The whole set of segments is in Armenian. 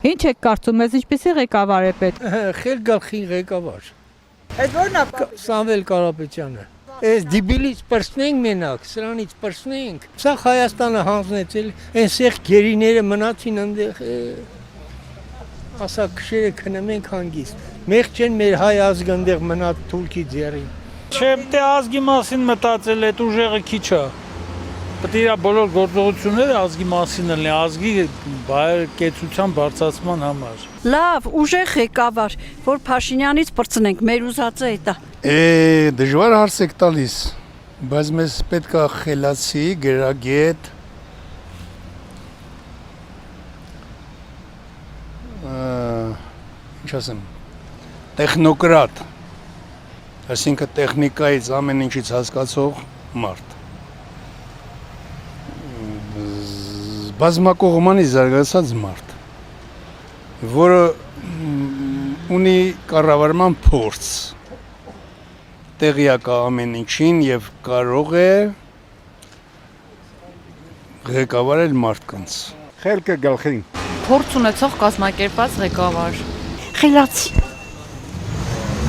Ինչ եք կարծում, ես ինչպեսի ղեկավար է պետք։ Խելգալխին ղեկավար։ Այդ ո՞րն է։ Սամվել Կարապետյանը։ Այս դիբիլից պրծնենք մենակ, սրանից պրծնենք։ Սա Հայաստանը հանձնեցել, այնսեղ գերիները մնացին այնտեղ ասա քշերը քնմենք հանգիստ։ Մեղք չեն մեր հայ ազգը այնտեղ մնաց թուրքի ձեռին։ Չէ, դե ազգի մասին մտածել այդ ուժեղը քիչ է։ Պետք է բոլոր գործողությունները ազգի մասին լինի, ազգի կեցության բարձրացման համար։ Լավ, ուժեղ ղեկավար, որ Փաշինյանից պրծնենք, մեր ուզածը էտա։ Դժվար հարց եք տալիս, բայց մեզ պետք է խելացի, գրագետ, ինչ ասեմ, տեխնոկրատ, այսինքն տեխնիկայից ամեն ինչից հասկացող մարդ։ Բազմակողմանի զարգացած մարդ, որը ունի կառավարման փորձ, տեղյակ է ամեն ինչին եւ կարող է ղեկավարել մարդկանց։ Խելքը գլխին։ Փորձ ունեցող կազմակերպած ղեկավար։ Խելացի։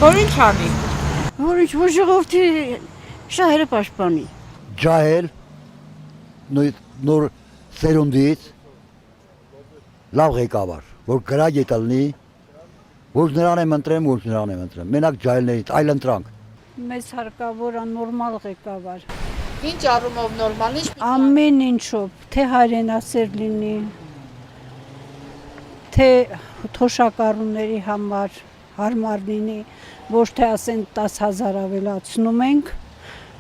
Որ ինչ անի։ Որ ժողովրդի շահերը պաշտպանի։ Ջահել նոր սերունդից լավ ղեկավար, որ գրագետ լինի, ոչ նրան եմ ընտրեմ, ոչ նրան եմ ընտրեմ։ Մենակ ջահելներից այլ ընտրանք։ Մեզ հարկավոր է նորմալ ղեկավար։ Ինչ առումով նորմալ, ինչ Ամեն ինչով, թե հայրենասեր լինի, թե թոշակառուների համար հարմար լինի, ոչ թե ասեն 10,000 ավելացնում ենք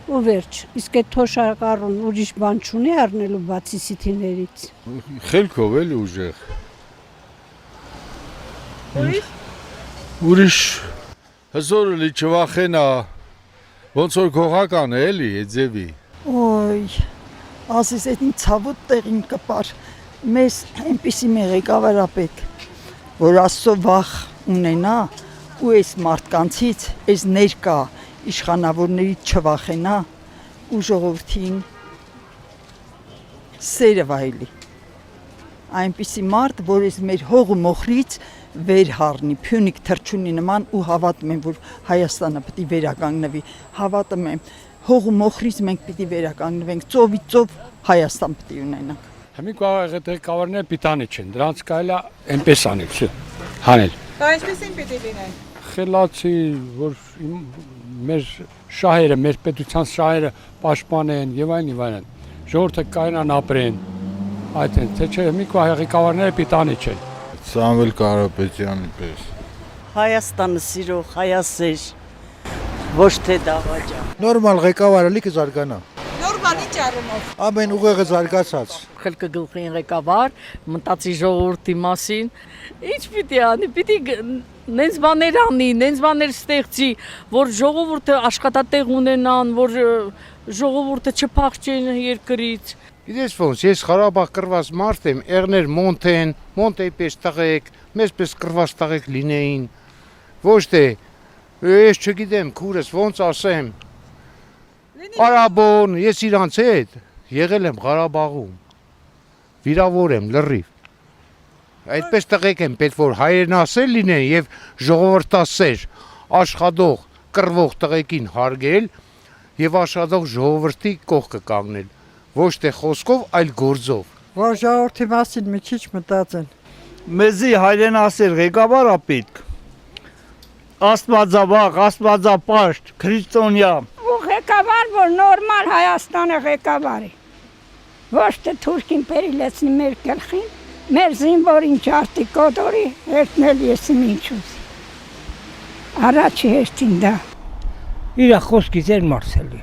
ու վերջ, իսկ այդ թոշակառուն ուրիշ բան չունի առնելու բացի սիթիներից։ Խելքով էլի ուժեղ։ Ուրիշ Հզորը լի չվախենա, ոնց որ գողական է էլի այդ ձևի։ Ոյ, ասես այդ ինձ ցավոտ տեղին կպար, մեզ այնպիսի մի ղեկավար պետք, որ Աստծո վախ ունենա ու այս մարդկանցից, այս ներկա իշխանավորներից չվախենա ու ժողովրդին սերը վայելի։ Այնպիսի մարդ, որ այս մեր հող ու մոխրից վեր հառնի, Փյունիկ թռչունի նման ու հավատում եմ, որ Հայաստանը պետք է վերականգնվի, հավատում եմ, հող ու մոխրից մենք պետք է վերականգնվենք, ծովի ծով Հայաստան պետք է ունենանք։ Հիմի ղեկավարները պիտանի չեն, դրանց կարելի է այնպես անել, հանել։ Դա ինչպեսին պիտի լինեն։ Խելացի, որ մեր շահերը, մեր պետության շահերը պաշտպանեն եւ այլն։ Ժողովուրդը կայանան ապրեն։ Այդ են, թե չէ, մի ղեկավարները պիտանի չեն։ Սամվել Կարապետյանի պես։ Հայաստանը սիրող, հայասեր, ոչ թե դավաճան։ Նորմալ ղեկավարը լի կզարգանա։ Նորմալ ինչ առումով։ Ամեն ուղեղը զարգացած։ խելքը գլխին ղեկավար, մտածի ժողովրդի մասին։ Ինչ պիտի անի, պիտի նենց բաներ անի, նենց բաներ ստեղծի, որ ժողովուրդը աշխատատեղ ունենան, որ ժողովուրդը չփախչեն երկրից։ Գիտես ոնց, ես Ղարաբաղ կռված մարդ եմ, եղներ Մոնտեի պես տղեկ, մեզ պես կռված տղեկ լինեին, ոչ թե, ես չգիտեմ, քուրս ոնց ասեմ, Արաբոն, ես իրանց հետ եղել եմ Ղարաբաղում, վիրավոր եմ, լրիվ, այդպես տղեկ եմ պետք որ հայրենասեր լինեն և ժողովրդասեր, աշխատող, կռվող տղեկին հարգել և աշխատող ժողովրդի կողքը կանգնել, ոչ թե խոսքով, այլ գործով։ Որ ժողովրդի մասին մի քիչ մտածեն։ Մեզի հայրենասեր ղեկավար է պետք։ Աստվածավախ, աստվածապաշտ, քրիստոնյա։ Ու ղեկավար, որ նորմալ Հայաստանը ղեկավարի։ Ոչ թե թուրք իմպերիալիզմի մեր գլխին, մեր զինվորին ջարդի կոտորի, հերթնել ես ինչ ուզի։ Առաջի հերթին դա։ Իր խոսքի ձեր մարսելի։